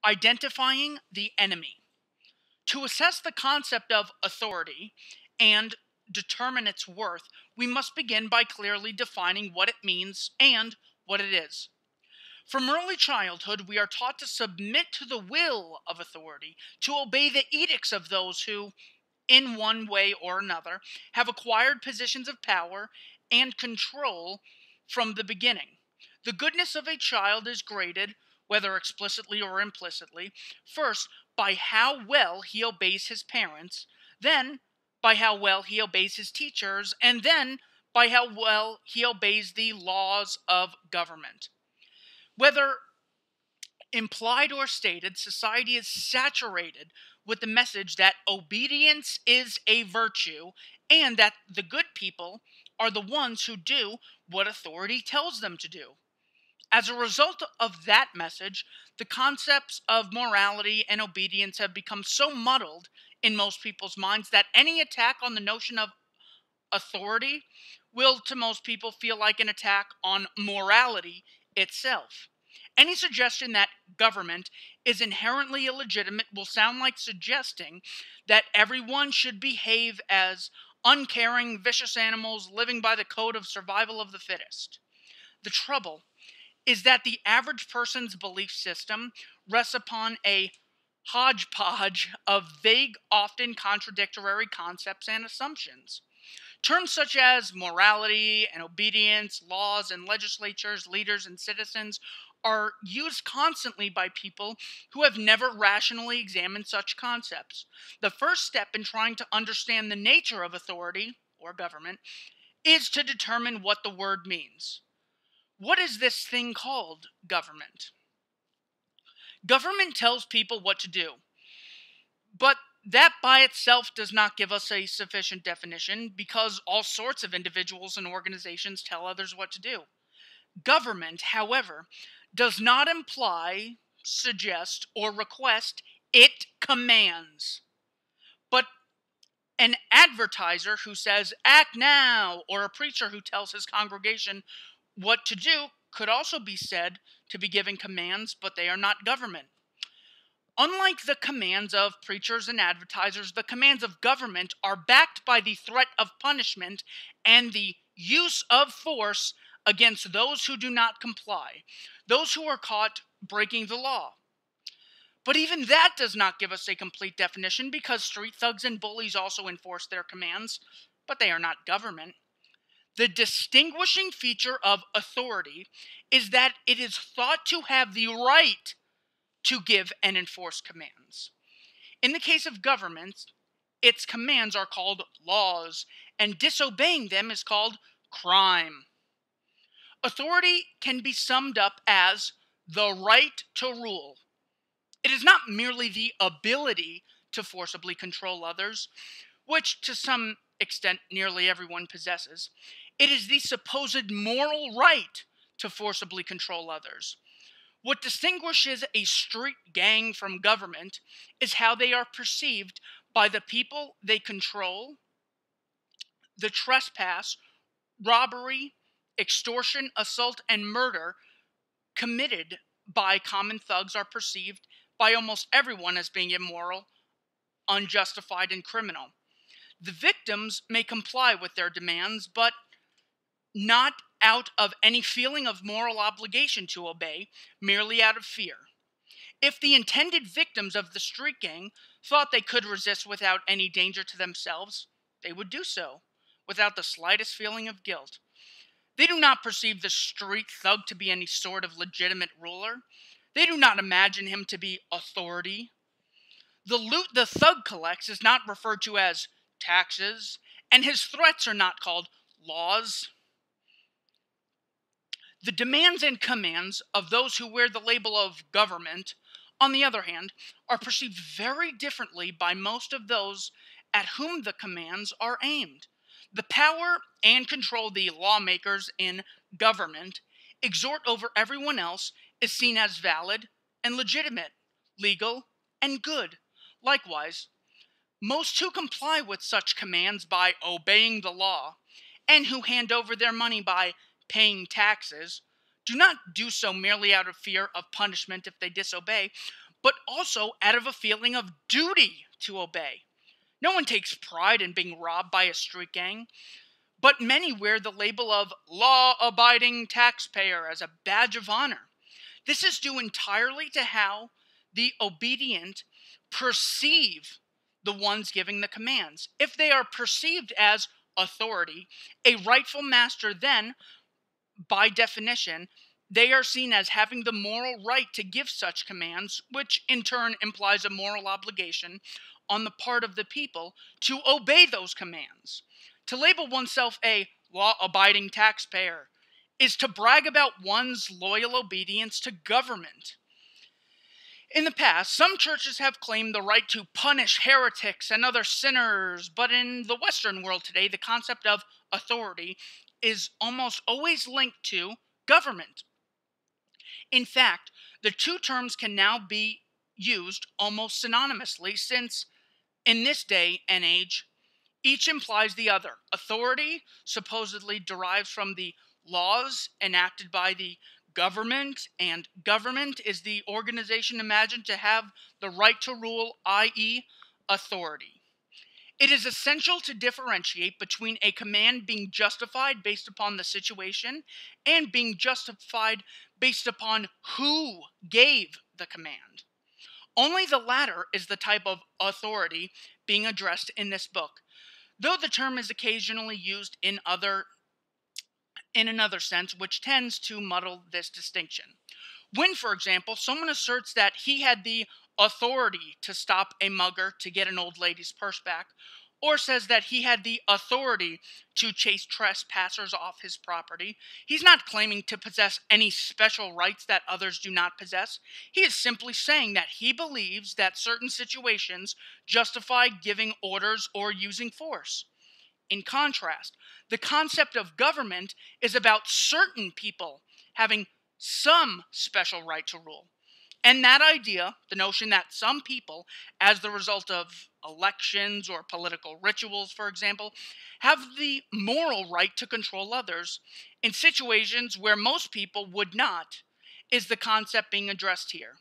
Identifying the enemy. To assess the concept of authority and determine its worth, we must begin by clearly defining what it means and what it is. From early childhood, we are taught to submit to the will of authority, to obey the edicts of those who, in one way or another, have acquired positions of power and control from the beginning. The goodness of a child is graded, whether explicitly or implicitly, first by how well he obeys his parents, then by how well he obeys his teachers, and then by how well he obeys the laws of government. Whether implied or stated, society is saturated with the message that obedience is a virtue and that the good people are the ones who do what authority tells them to do. As a result of that message, the concepts of morality and obedience have become so muddled in most people's minds that any attack on the notion of authority will, to most people, feel like an attack on morality itself. Any suggestion that government is inherently illegitimate will sound like suggesting that everyone should behave as uncaring, vicious animals living by the code of survival of the fittest. The trouble is that the average person's belief system rests upon a hodgepodge of vague, often contradictory concepts and assumptions. Terms such as morality and obedience, laws and legislatures, leaders and citizens are used constantly by people who have never rationally examined such concepts. The first step in trying to understand the nature of authority, or government, is to determine what the word means. What is this thing called government? Government tells people what to do, but that by itself does not give us a sufficient definition because all sorts of individuals and organizations tell others what to do. Government, however, does not imply, suggest, or request, it commands. But an advertiser who says, act now, or a preacher who tells his congregation what to do could also be said to be giving commands, but they are not government. Unlike the commands of preachers and advertisers, the commands of government are backed by the threat of punishment and the use of force against those who do not comply, those who are caught breaking the law. But even that does not give us a complete definition because street thugs and bullies also enforce their commands, but they are not government. The distinguishing feature of authority is that it is thought to have the right to give and enforce commands. In the case of governments, its commands are called laws, and disobeying them is called crime. Authority can be summed up as the right to rule. It is not merely the ability to forcibly control others, which to some extent nearly everyone possesses. It is the supposed moral right to forcibly control others. What distinguishes a street gang from government is how they are perceived by the people they control. The trespass, robbery, extortion, assault, and murder committed by common thugs are perceived by almost everyone as being immoral, unjustified, and criminal. The victims may comply with their demands, but not out of any feeling of moral obligation to obey, merely out of fear. If the intended victims of the street gang thought they could resist without any danger to themselves, they would do so, without the slightest feeling of guilt. They do not perceive the street thug to be any sort of legitimate ruler. They do not imagine him to be authority. The loot the thug collects is not referred to as taxes, and his threats are not called laws. The demands and commands of those who wear the label of government, on the other hand, are perceived very differently by most of those at whom the commands are aimed. The power and control the lawmakers in government exert over everyone else is seen as valid and legitimate, legal and good. Likewise, most who comply with such commands by obeying the law, and who hand over their money by paying taxes, do not do so merely out of fear of punishment if they disobey, but also out of a feeling of duty to obey. No one takes pride in being robbed by a street gang, but many wear the label of law-abiding taxpayer as a badge of honor. This is due entirely to how the obedient perceive the ones giving the commands. If they are perceived as authority, a rightful master, then, by definition, they are seen as having the moral right to give such commands, which in turn implies a moral obligation on the part of the people to obey those commands. To label oneself a law-abiding taxpayer is to brag about one's loyal obedience to government. In the past, some churches have claimed the right to punish heretics and other sinners, but in the Western world today, the concept of authority is almost always linked to government. In fact, the two terms can now be used almost synonymously, since in this day and age, each implies the other. Authority supposedly derives from the laws enacted by the government, and government is the organization imagined to have the right to rule, i.e., authority. It is essential to differentiate between a command being justified based upon the situation and being justified based upon who gave the command. Only the latter is the type of authority being addressed in this book, though the term is occasionally used in another sense, which tends to muddle this distinction. When, for example, someone asserts that he had the authority to stop a mugger to get an old lady's purse back, or says that he had the authority to chase trespassers off his property, he's not claiming to possess any special rights that others do not possess. He is simply saying that he believes that certain situations justify giving orders or using force. In contrast, the concept of government is about certain people having some special right to rule. And that idea, the notion that some people, as the result of elections or political rituals, for example, have the moral right to control others in situations where most people would not, is the concept being addressed here.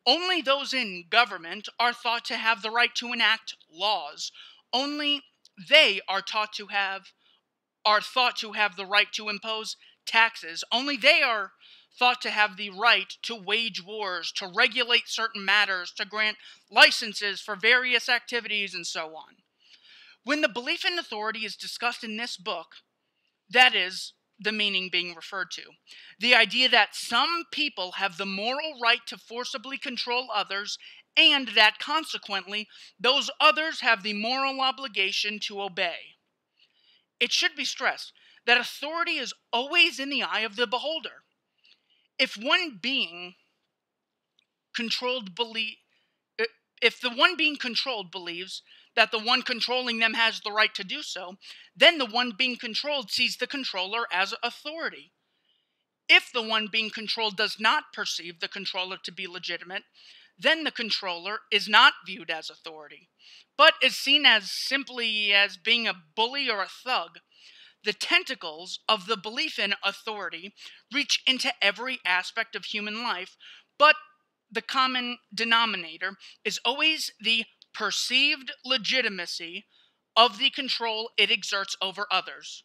Only those in government are thought to have the right to enact laws. Only they are thought to have the right to impose taxes. Only they are thought to have the right to wage wars, to regulate certain matters, to grant licenses for various activities, and so on. When the belief in authority is discussed in this book, that is the meaning being referred to. The idea that some people have the moral right to forcibly control others, and that consequently, those others have the moral obligation to obey. It should be stressed that authority is always in the eye of the beholder. If the one being controlled believes that the one controlling them has the right to do so, then the one being controlled sees the controller as authority. If the one being controlled does not perceive the controller to be legitimate, then the controller is not viewed as authority, but is seen as simply as being a bully or a thug. The tentacles of the belief in authority reach into every aspect of human life, but the common denominator is always the perceived legitimacy of the control it exerts over others.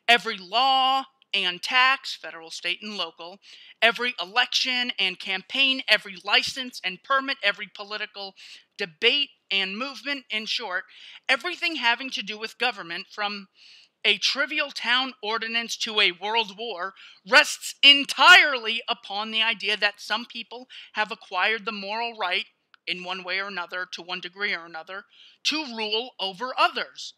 Every law and tax, federal, state, and local, every election and campaign, every license and permit, every political debate and movement, in short, everything having to do with government, from a trivial town ordinance to a world war, rests entirely upon the idea that some people have acquired the moral right, in one way or another, to one degree or another, to rule over others.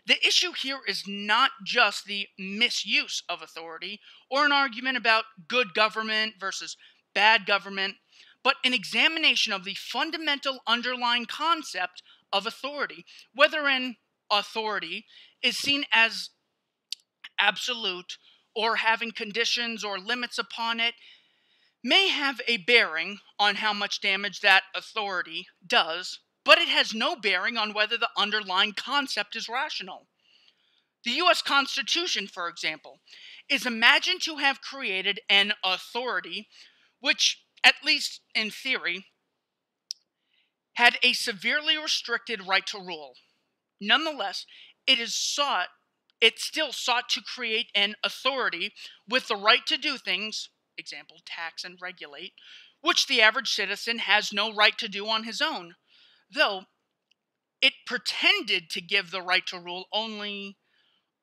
The issue here is not just the misuse of authority or an argument about good government versus bad government, but an examination of the fundamental underlying concept of authority, whether an authority is seen as absolute or having conditions or limits upon it, may have a bearing on how much damage that authority does, but it has no bearing on whether the underlying concept is rational. The U.S. Constitution, for example, is imagined to have created an authority which, at least in theory, had a severely restricted right to rule. Nonetheless, it still sought to create an authority with the right to do things, example, tax and regulate, which the average citizen has no right to do on his own, though it pretended to give the right to rule only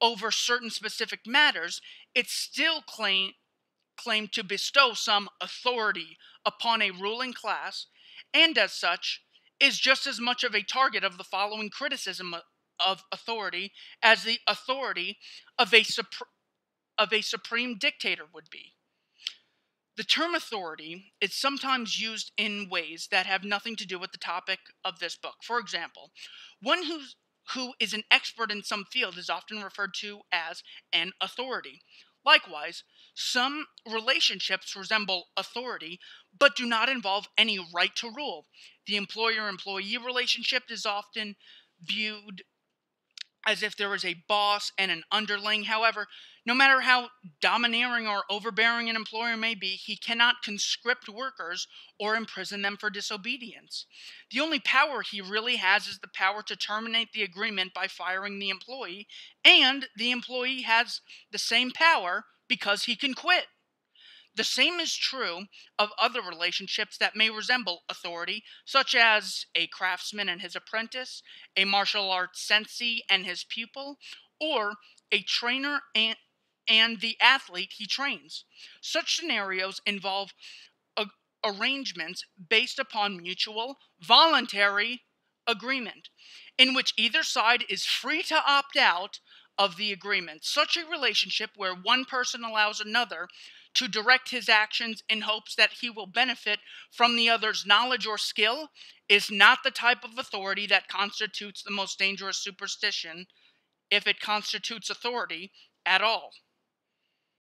over certain specific matters. It still claimed to bestow some authority upon a ruling class, and as such, is just as much of a target of the following criticism of authority as the authority of a supreme dictator would be. The term authority is sometimes used in ways that have nothing to do with the topic of this book. For example, one who is an expert in some field is often referred to as an authority. Likewise, some relationships resemble authority but do not involve any right to rule. The employer-employee relationship is often viewed as if there is a boss and an underling. However, no matter how domineering or overbearing an employer may be, he cannot conscript workers or imprison them for disobedience. The only power he really has is the power to terminate the agreement by firing the employee, and the employee has the same power because he can quit. The same is true of other relationships that may resemble authority, such as a craftsman and his apprentice, a martial arts sensei and his pupil, or a trainer and the athlete he trains. Such scenarios involve a- arrangements based upon mutual, voluntary agreement, in which either side is free to opt out of the agreement. Such a relationship where one person allows another to direct his actions in hopes that he will benefit from the other's knowledge or skill is not the type of authority that constitutes the most dangerous superstition, if it constitutes authority at all.